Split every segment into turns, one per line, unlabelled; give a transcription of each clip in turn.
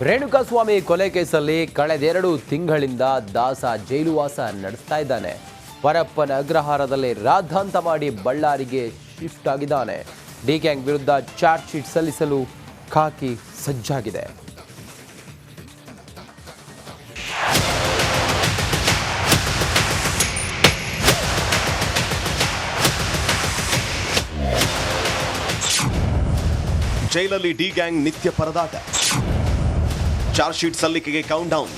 ರೇಣುಕಾಸ್ವಾಮಿ ಕೊಲೆ ಕೇಸಲ್ಲಿ ಕಳೆದೆರಡು ತಿಂಗಳಿಂದ ದಾಸ ಜೈಲುವಾಸ ನಡೆಸ್ತಾ ಇದ್ದಾನೆ. ಪರಪ್ಪನ ಅಗ್ರಹಾರದಲ್ಲಿ ರಾದ್ಧಾಂತ ಮಾಡಿ ಬಳ್ಳಾರಿಗೆ ಶಿಫ್ಟ್ ಆಗಿದ್ದಾನೆ. ಡಿ ಗ್ಯಾಂಗ್ ವಿರುದ್ಧ ಚಾರ್ಜ್ ಶೀಟ್ ಸಲ್ಲಿಸಲು ಖಾಕಿ ಸಜ್ಜಾಗಿದೆ.
ಜೈಲಲ್ಲಿ ಡಿ ಗ್ಯಾಂಗ್ ನಿತ್ಯ ಪರದಾಟ. ಚಾರ್ಜ್ ಶೀಟ್ ಸಲ್ಲಿಕೆಗೆ ಕೌಂಟ್ ಡೌನ್.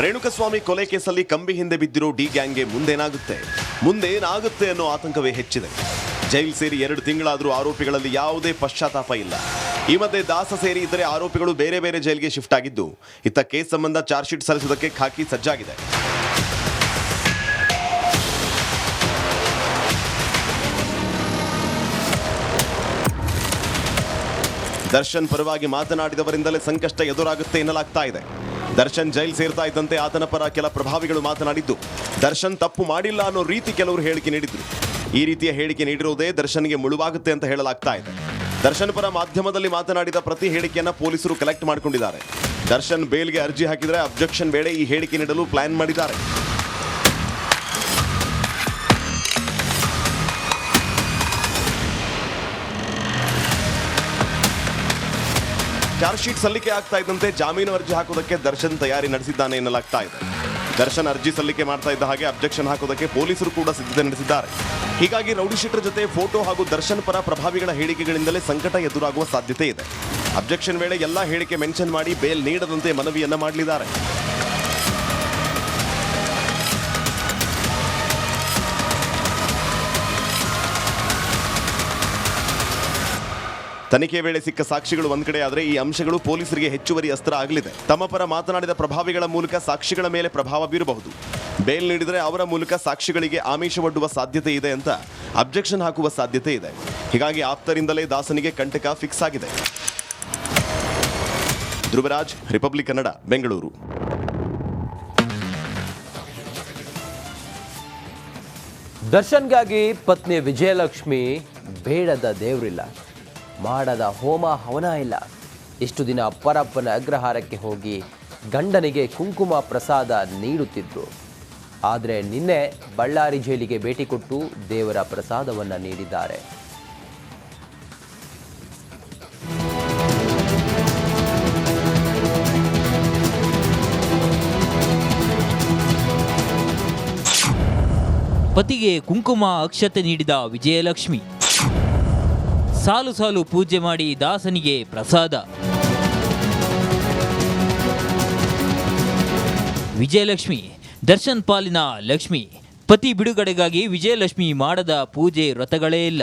ರೇಣುಕಾಸ್ವಾಮಿ ಕೊಲೆ ಕೇಸಲ್ಲಿ ಕಂಬಿ ಹಿಂದೆ ಬಿದ್ದಿರೋ ಡಿ ಗ್ಯಾಂಗ್ಗೆ ಮುಂದೇನಾಗುತ್ತೆ ಅನ್ನೋ ಆತಂಕವೇ ಹೆಚ್ಚಿದೆ. ಜೈಲ್ ಸೇರಿ 2 ತಿಂಗಳಾದರೂ ಆರೋಪಿಗಳಲ್ಲಿ ಯಾವುದೇ ಪಶ್ಚಾತ್ತಾಪ ಇಲ್ಲ. ಈ ಮಧ್ಯೆ ದಾಸ ಸೇರಿ ಇತರೆ ಆರೋಪಿಗಳು ಬೇರೆ ಬೇರೆ ಜೈಲಿಗೆ ಶಿಫ್ಟ್ ಆಗಿದ್ದು, ಇತ್ತ ಕೇಸ್ ಸಂಬಂಧ ಚಾರ್ಜ್ ಶೀಟ್ ಸಲ್ಲಿಸುವುದಕ್ಕೆ ಖಾಕಿ ಸಜ್ಜಾಗಿದೆ. ದರ್ಶನ್ ಪರವಾಗಿ ಮಾತನಾಡಿದವರಿಂದಲೇ ಸಂಕಷ್ಟ ಎದುರಾಗುತ್ತೆ ಎನ್ನಲಾಗ್ತಾ ಇದೆ. ದರ್ಶನ್ ಜೈಲ್ ಸೇರ್ತಾ ಇದ್ದಂತೆ ಆತನ ಪರ ಕೆಲ ಪ್ರಭಾವಿಗಳು ಮಾತನಾಡಿದ್ದು, ದರ್ಶನ್ ತಪ್ಪು ಮಾಡಿಲ್ಲ ಅನ್ನೋ ರೀತಿ ಕೆಲವರು ಹೇಳಿಕೆ ನೀಡಿದ್ರು. ಈ ರೀತಿಯ ಹೇಳಿಕೆ ನೀಡಿರುವುದೇ ದರ್ಶನ್ಗೆ ಮುಳುವಾಗುತ್ತೆ ಅಂತ ಹೇಳಲಾಗ್ತಾ ಇದೆ. ದರ್ಶನ್ ಪರ ಮಾಧ್ಯಮದಲ್ಲಿ ಮಾತನಾಡಿದ ಪ್ರತಿ ಹೇಳಿಕೆಯನ್ನ ಪೊಲೀಸರು ಕಲೆಕ್ಟ್ ಮಾಡಿಕೊಂಡಿದ್ದಾರೆ. ದರ್ಶನ್ ಬೇಲ್ಗೆ ಅರ್ಜಿ ಹಾಕಿದರೆ ಅಬ್ಜೆಕ್ಷನ್ ವೇಳೆ ಈ ಹೇಳಿಕೆ ನೀಡಲು ಪ್ಲಾನ್ ಮಾಡಿದ್ದಾರೆ. ಚಾರ್ಜ್ ಶೀಟ್ ಸಲ್ಲಿಕೆ ಆಗ್ತಾ ಇದ್ದಂತೆ ಜಾಮೀನು ಅರ್ಜಿ ಹಾಕೋದಕ್ಕೆ ದರ್ಶನ್ ತಯಾರಿ ನಡೆಸಿದ್ದಾನೆ ಎನ್ನಲಾಗ್ತಾ ಇದೆ. ದರ್ಶನ್ ಅರ್ಜಿ ಸಲ್ಲಿಕೆ ಮಾಡ್ತಾ ಇದ್ದ ಹಾಗೆ ಅಬ್ಜೆಕ್ಷನ್ ಹಾಕೋದಕ್ಕೆ ಪೊಲೀಸರು ಕೂಡ ಸಿದ್ಧತೆ ನಡೆಸಿದ್ದಾರೆ. ಹೀಗಾಗಿ ರೌಡಿ ಶೀಟರ್ ಜೊತೆ ಫೋಟೋ ಹಾಗೂ ದರ್ಶನ್ ಪರ ಪ್ರಭಾವಿಗಳ ಹೇಳಿಕೆಗಳಿಂದಲೇ ಸಂಕಟ ಎದುರಾಗುವ ಸಾಧ್ಯತೆ ಇದೆ. ಅಬ್ಜೆಕ್ಷನ್ ವೇಳೆ ಎಲ್ಲಾ ಹೇಳಿಕೆ ಮೆನ್ಷನ್ ಮಾಡಿ ಬೇಲ್ ನೀಡದಂತೆ ಮನವಿಯನ್ನ ಮಾಡಲಿದ್ದಾರೆ. ತನಿಖೆ ವೇಳೆ ಸಿಕ್ಕ ಸಾಕ್ಷಿಗಳು ಒಂದ್ ಕಡೆ ಆದರೆ ಈ ಅಂಶಗಳು ಪೊಲೀಸರಿಗೆ ಹೆಚ್ಚುವರಿ ಅಸ್ತ್ರ ಆಗಲಿದೆ. ತಮ್ಮ ಪರ ಮಾತನಾಡಿದ ಪ್ರಭಾವಿಗಳ ಮೂಲಕ ಸಾಕ್ಷಿಗಳ ಮೇಲೆ ಪ್ರಭಾವ ಬೀರಬಹುದು. ಬೇಲ್ ನೀಡಿದರೆ ಅವರ ಮೂಲಕ ಸಾಕ್ಷಿಗಳಿಗೆ ಆಮಿಷವೊಡ್ಡುವ ಸಾಧ್ಯತೆ ಇದೆ ಅಂತ ಅಬ್ಜೆಕ್ಷನ್ ಹಾಕುವ ಸಾಧ್ಯತೆ ಇದೆ. ಹೀಗಾಗಿ ಆಪ್ತರಿಂದಲೇ ದಾಸನಿಗೆ ಕಂಟಕ ಫಿಕ್ಸ್ ಆಗಿದೆ. ಧ್ರುವರಾಜ್, ರಿಪಬ್ಲಿಕ್ ಕನ್ನಡ, ಬೆಂಗಳೂರು.
ದರ್ಶನ್ಗಾಗಿ ಪತ್ನಿ ವಿಜಯಲಕ್ಷ್ಮಿ ಬೇಡದ ದೇವರಿಲ್ಲ, ಮಾಡದ ಹೋಮ ಹವನ ಇಲ್ಲ. ಇಷ್ಟು ದಿನ ಪರಪ್ಪನ ಅಗ್ರಹಾರಕ್ಕೆ ಹೋಗಿ ಗಂಡನಿಗೆ ಕುಂಕುಮ ಪ್ರಸಾದ ನೀಡುತ್ತಿದ್ರು. ಆದರೆ ನಿನ್ನೆ ಬಳ್ಳಾರಿ ಜೈಲಿಗೆ ಭೇಟಿ ಕೊಟ್ಟು ದೇವರ ಪ್ರಸಾದವನ್ನು ನೀಡಿದ್ದಾರೆ.
ಪತಿಗೆ ಕುಂಕುಮ ಅಕ್ಷತೆ ನೀಡಿದ ವಿಜಯಲಕ್ಷ್ಮಿ, ಸಾಲು ಸಾಲು ಪೂಜೆ ಮಾಡಿ ದಾಸನಿಗೆ ಪ್ರಸಾದ. ವಿಜಯಲಕ್ಷ್ಮಿ ದರ್ಶನ್ ಪಾಲಿನ ಲಕ್ಷ್ಮಿ. ಪತಿ ಬಿಡುಗಡೆಗಾಗಿ ವಿಜಯಲಕ್ಷ್ಮಿ ಮಾಡದ ಪೂಜೆ ವ್ರತಗಳೇ ಇಲ್ಲ.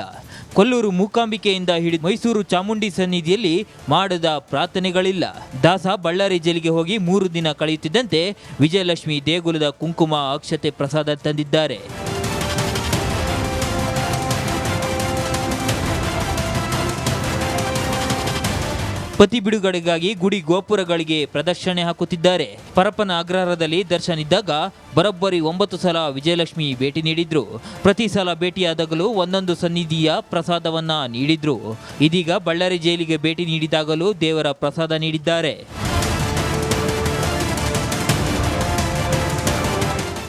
ಕೊಲ್ಲೂರು ಮೂಕಾಂಬಿಕೆಯಿಂದ ಹಿಡಿದು ಮೈಸೂರು ಚಾಮುಂಡಿ ಸನ್ನಿಧಿಯಲ್ಲಿ ಮಾಡದ ಪ್ರಾರ್ಥನೆಗಳಿಲ್ಲ. ದಾಸ ಬಳ್ಳಾರಿ ಜೈಲಿಗೆ ಹೋಗಿ 3 ದಿನ ಕಳೆಯುತ್ತಿದ್ದಂತೆ ವಿಜಯಲಕ್ಷ್ಮಿ ದೇಗುಲದ ಕುಂಕುಮ ಅಕ್ಷತೆ ಪ್ರಸಾದ ತಂದಿದ್ದಾರೆ. ಪತಿ ಬಿಡುಗಡೆಗಾಗಿ ಗುಡಿ ಗೋಪುರಗಳಿಗೆ ಪ್ರದಕ್ಷಿಣೆ ಹಾಕುತ್ತಿದ್ದಾರೆ. ಪರಪ್ಪನ ಅಗ್ರಹಾರದಲ್ಲಿ ದರ್ಶನ್ ಇದ್ದಾಗ ಬರೋಬ್ಬರಿ 9 ಸಲ ವಿಜಯಲಕ್ಷ್ಮಿ ಭೇಟಿ ನೀಡಿದ್ರು. ಪ್ರತಿ ಸಲ ಭೇಟಿಯಾದಾಗಲೂ ಒಂದೊಂದು ಸನ್ನಿಧಿಯ ಪ್ರಸಾದವನ್ನ ನೀಡಿದ್ರು. ಇದೀಗ ಬಳ್ಳಾರಿ ಜೈಲಿಗೆ ಭೇಟಿ ನೀಡಿದಾಗಲೂ ದೇವರ ಪ್ರಸಾದ ನೀಡಿದ್ದಾರೆ.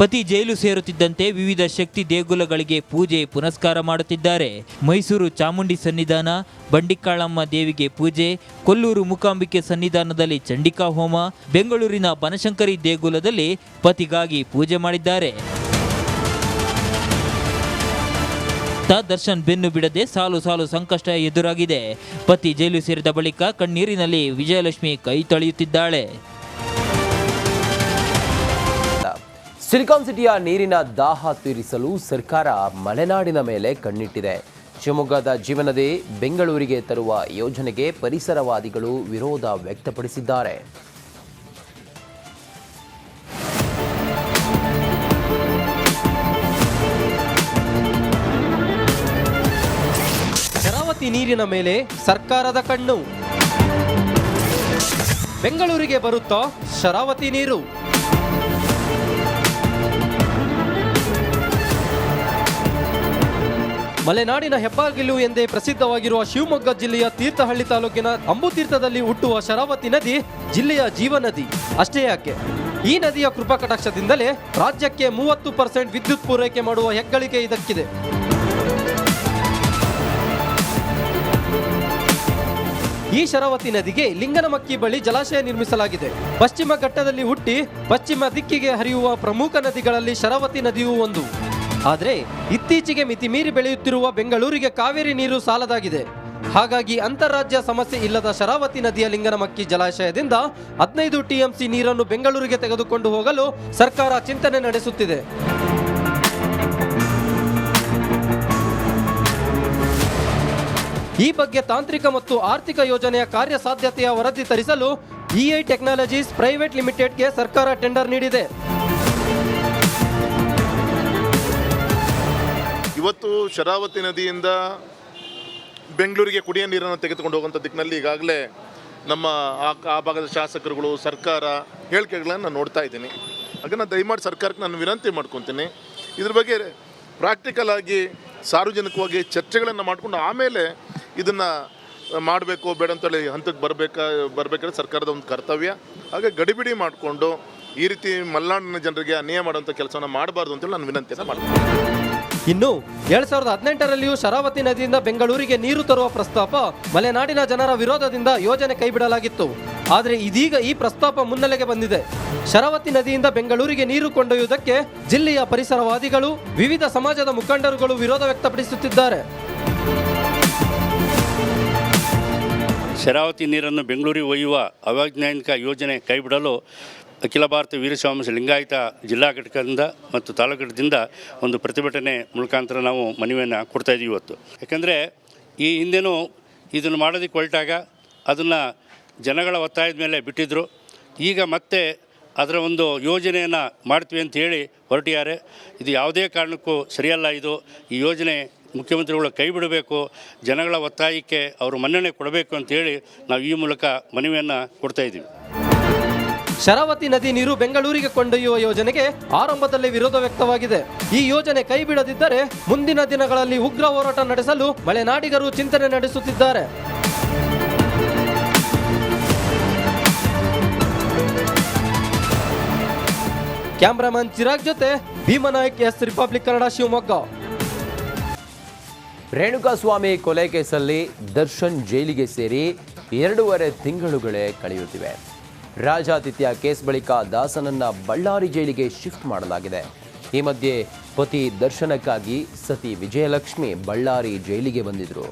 ಪತಿ ಜೈಲು ಸೇರುತ್ತಿದ್ದಂತೆ ವಿವಿಧ ಶಕ್ತಿ ದೇಗುಲಗಳಿಗೆ ಪೂಜೆ ಪುನಸ್ಕಾರ ಮಾಡುತ್ತಿದ್ದಾರೆ. ಮೈಸೂರು ಚಾಮುಂಡಿ ಸನ್ನಿಧಾನ, ಬಂಡಿಕಾಳಮ್ಮ ದೇವಿಗೆ ಪೂಜೆ, ಕೊಲ್ಲೂರು ಮೂಕಾಂಬಿಕೆ ಸನ್ನಿಧಾನದಲ್ಲಿ ಚಂಡಿಕಾ ಹೋಮ, ಬೆಂಗಳೂರಿನ ಬನಶಂಕರಿ ದೇಗುಲದಲ್ಲಿ ಪತಿಗಾಗಿ ಪೂಜೆ ಮಾಡಿದ್ದಾರೆ. ದರ್ಶನ್ ಬೆನ್ನು ಬಿಡದೆ ಸಾಲು ಸಾಲು ಸಂಕಷ್ಟ ಎದುರಾಗಿದೆ. ಪತಿ ಜೈಲು ಸೇರಿದ ಬಳಿಕ ಕಣ್ಣೀರಿನಲ್ಲಿ ವಿಜಯಲಕ್ಷ್ಮಿ ಕೈ ತೊಳೆಯುತ್ತಿದ್ದಾಳೆ.
ಸಿಲಿಕಾನ್ ಸಿಟಿಯ ನೀರಿನ ದಾಹ ತೀರಿಸಲು ಸರ್ಕಾರ ಮಲೆನಾಡಿನ ಮೇಲೆ ಕಣ್ಣಿಟ್ಟಿದೆ. ಶಿವಮೊಗ್ಗದ ಜೀವನದಿ ಬೆಂಗಳೂರಿಗೆ ತರುವ ಯೋಜನೆಗೆ ಪರಿಸರವಾದಿಗಳು ವಿರೋಧ ವ್ಯಕ್ತಪಡಿಸಿದ್ದಾರೆ.
ಶರಾವತಿ ನೀರಿನ ಮೇಲೆ ಸರ್ಕಾರದ ಕಣ್ಣು. ಬೆಂಗಳೂರಿಗೆ ಬರುತ್ತಾ ಶರಾವತಿ ನೀರು? ಮಲೆನಾಡಿನ ಹೆಬ್ಬಾಗಿಲು ಎಂದೇ ಪ್ರಸಿದ್ಧವಾಗಿರುವ ಶಿವಮೊಗ್ಗ ಜಿಲ್ಲೆಯ ತೀರ್ಥಹಳ್ಳಿ ತಾಲೂಕಿನ ಅಂಬುತೀರ್ಥದಲ್ಲಿ ಹುಟ್ಟುವ ಶರಾವತಿ ನದಿ ಜಿಲ್ಲೆಯ ಜೀವನದಿ. ಅಷ್ಟೇ ಯಾಕೆ, ಈ ನದಿಯ ಕೃಪಾ ಕಟಾಕ್ಷದಿಂದಲೇ ರಾಜ್ಯಕ್ಕೆ 30% ವಿದ್ಯುತ್ ಪೂರೈಕೆ ಮಾಡುವ ಹೆಗ್ಗಳಿಕೆ ಇದಕ್ಕಿದೆ. ಈ ಶರಾವತಿ ನದಿಗೆ ಲಿಂಗನಮಕ್ಕಿ ಬಳಿ ಜಲಾಶಯ ನಿರ್ಮಿಸಲಾಗಿದೆ. ಪಶ್ಚಿಮ ಘಟ್ಟದಲ್ಲಿ ಹುಟ್ಟಿ ಪಶ್ಚಿಮ ದಿಕ್ಕಿಗೆ ಹರಿಯುವ ಪ್ರಮುಖ ನದಿಗಳಲ್ಲಿ ಶರಾವತಿ ನದಿಯೂ ಒಂದು. ಆದರೆ ಇತ್ತೀಚೆಗೆ ಮಿತಿಮೀರಿ ಬೆಳೆಯುತ್ತಿರುವ ಬೆಂಗಳೂರಿಗೆ ಕಾವೇರಿ ನೀರು ಸಾಲದಾಗಿದೆ. ಹಾಗಾಗಿ ಅಂತಾರಾಜ್ಯ ಸಮಸ್ಯೆ ಇಲ್ಲದ ಶರಾವತಿ ನದಿಯ ಲಿಂಗನಮಕ್ಕಿ ಜಲಾಶಯದಿಂದ 15 TMC ನೀರನ್ನು ಬೆಂಗಳೂರಿಗೆ ತೆಗೆದುಕೊಂಡು ಹೋಗಲು ಸರ್ಕಾರ ಚಿಂತನೆ ನಡೆಸುತ್ತಿದೆ. ಈ ಬಗ್ಗೆ ತಾಂತ್ರಿಕ ಮತ್ತು ಆರ್ಥಿಕ ಯೋಜನೆಯ ಕಾರ್ಯಸಾಧ್ಯತೆಯ ವರದಿ ತರಿಸಲು EI ಟೆಕ್ನಾಲಜೀಸ್ ಪ್ರೈವೇಟ್ ಲಿಮಿಟೆಡ್ಗೆ ಸರ್ಕಾರ ಟೆಂಡರ್ ನೀಡಿದೆ.
ಇವತ್ತು ಶರಾವತಿ ನದಿಯಿಂದ ಬೆಂಗಳೂರಿಗೆ ಕುಡಿಯ ನೀರನ್ನು ತೆಗೆದುಕೊಂಡು ಹೋಗುವಂಥ ದಿಕ್ಕಿನಲ್ಲಿ ಈಗಾಗಲೇ ನಮ್ಮ ಆ ಭಾಗದ ಶಾಸಕರುಗಳು, ಸರ್ಕಾರ ಹೇಳಿಕೆಗಳನ್ನು ನಾನು ನೋಡ್ತಾ ಇದ್ದೀನಿ. ಹಾಗೆ ನಾನು ದಯಮಾಡಿ ಸರ್ಕಾರಕ್ಕೆ ನಾನು ವಿನಂತಿ ಮಾಡ್ಕೊತೀನಿ, ಇದ್ರ ಬಗ್ಗೆ ಪ್ರಾಕ್ಟಿಕಲ್ ಆಗಿ ಸಾರ್ವಜನಿಕವಾಗಿ ಚರ್ಚೆಗಳನ್ನು ಮಾಡಿಕೊಂಡು ಆಮೇಲೆ ಇದನ್ನು ಮಾಡಬೇಕು ಬೇಡ ಅಂತೇಳಿ ಹಂತಕ್ಕೆ ಬರಬೇಕಾದ್ರೆ ಸರ್ಕಾರದ ಒಂದು ಕರ್ತವ್ಯ. ಹಾಗೆ ಗಡಿಬಿಡಿ ಮಾಡಿಕೊಂಡು ಈ ರೀತಿ ಮಲೆನಾಡಿನ ಜನರಿಗೆ ಅನ್ಯಾಯ ಮಾಡುವಂಥ ಕೆಲಸವನ್ನು ಮಾಡಬಾರ್ದು ಅಂತೇಳಿ ನಾನು ವಿನಂತಿಯನ್ನು ಮಾಡ್ತೀನಿ.
ಇನ್ನು 2018ರಲ್ಲಿಯೂ ಶರಾವತಿ ನದಿಯಿಂದ ಬೆಂಗಳೂರಿಗೆ ನೀರು ತರುವ ಪ್ರಸ್ತಾಪ ಮಲೆನಾಡಿನ ಜನರ ವಿರೋಧದಿಂದ ಯೋಜನೆ ಕೈಬಿಡಲಾಗಿತ್ತು. ಆದರೆ ಇದೀಗ ಈ ಪ್ರಸ್ತಾಪ ಮುನ್ನೆಲೆಗೆ ಬಂದಿದೆ. ಶರಾವತಿ ನದಿಯಿಂದ ಬೆಂಗಳೂರಿಗೆ ನೀರು ಕೊಂಡೊಯ್ಯುವುದಕ್ಕೆ ಜಿಲ್ಲೆಯ ಪರಿಸರವಾದಿಗಳು, ವಿವಿಧ ಸಮಾಜದ ಮುಖಂಡರುಗಳು ವಿರೋಧ ವ್ಯಕ್ತಪಡಿಸುತ್ತಿದ್ದಾರೆ.
ಶರಾವತಿ ನೀರನ್ನು ಬೆಂಗಳೂರಿಗೆ ಒಯ್ಯುವ ಅವೈಜ್ಞಾನಿಕ ಯೋಜನೆ ಕೈಬಿಡಲು ಅಖಿಲ ಭಾರತ ವೀರಶೈವ ಲಿಂಗಾಯತ ಜಿಲ್ಲಾ ಘಟಕದಿಂದ ಮತ್ತು ತಾಲೂಕು ಘಟಕದಿಂದ ಒಂದು ಪ್ರತಿಭಟನೆ ಮುಖಾಂತರ ನಾವು ಮನವಿಯನ್ನು ಕೊಡ್ತಾಯಿದ್ದೀವಿ ಇವತ್ತು. ಯಾಕಂದರೆ ಈ ಹಿಂದೆನೂ ಇದನ್ನು ಮಾಡೋದಕ್ಕೆ ಹೊರಟಾಗ ಅದನ್ನು ಜನಗಳ ಒತ್ತಾಯದ ಮೇಲೆ ಬಿಟ್ಟಿದ್ದರು. ಈಗ ಮತ್ತೆ ಅದರ ಒಂದು ಯೋಜನೆಯನ್ನು ಮಾಡ್ತೀವಿ ಅಂತ ಹೇಳಿ ಹೊರಟಿದ್ದಾರೆ. ಇದು ಯಾವುದೇ ಕಾರಣಕ್ಕೂ ಸರಿಯಲ್ಲ. ಈ ಯೋಜನೆ ಮುಖ್ಯಮಂತ್ರಿಗಳು ಕೈ ಬಿಡಬೇಕು, ಜನಗಳ ಒತ್ತಾಯಕ್ಕೆ ಅವರು ಮನ್ನಣೆ ಕೊಡಬೇಕು ಅಂತೇಳಿ ನಾವು ಈ ಮೂಲಕ ಮನವಿಯನ್ನು ಕೊಡ್ತಾಯಿದ್ದೀವಿ.
ಶರಾವತಿ ನದಿ ನೀರು ಬೆಂಗಳೂರಿಗೆ ಕೊಂಡೊಯ್ಯುವ ಯೋಜನೆಗೆ ಆರಂಭದಲ್ಲೇ ವಿರೋಧ ವ್ಯಕ್ತವಾಗಿದೆ. ಈ ಯೋಜನೆ ಕೈ ಬಿಡದಿದ್ದರೆ ಮುಂದಿನ ದಿನಗಳಲ್ಲಿ ಉಗ್ರ ಹೋರಾಟ ನಡೆಸಲು ಮಲೆನಾಡಿಗರು ಚಿಂತನೆ ನಡೆಸುತ್ತಿದ್ದಾರೆ. ಕ್ಯಾಮ್ರಾಮನ್ ಚಿರಾಗ್ ಜೊತೆ ಭೀಮನಾಯಕ್, ಎಸ್ ರಿಪಬ್ಲಿಕ್ ಕನ್ನಡ, ಶಿವಮೊಗ್ಗ.
ರೇಣುಕಾಸ್ವಾಮಿ ಕೊಲೆ ಕೇಸಲ್ಲಿ ದರ್ಶನ್ ಜೈಲಿಗೆ ಸೇರಿ 2.5 ತಿಂಗಳುಗಳೇ ಕಳೆಯುತ್ತಿವೆ. ರಾಜಾತಿಥ್ಯ ಕೇಸ್ ಬಳಿಕ ದಾಸನನ್ನ ಬಳ್ಳಾರಿ ಜೈಲಿಗೆ ಶಿಫ್ಟ್ ಮಾಡಲಾಗಿದೆ. ಈ ಮಧ್ಯೆ ಪತಿ ದರ್ಶನಕ್ಕಾಗಿ ಸತಿ ವಿಜಯಲಕ್ಷ್ಮಿ ಬಳ್ಳಾರಿ ಜೈಲಿಗೆ ಬಂದಿದ್ರು.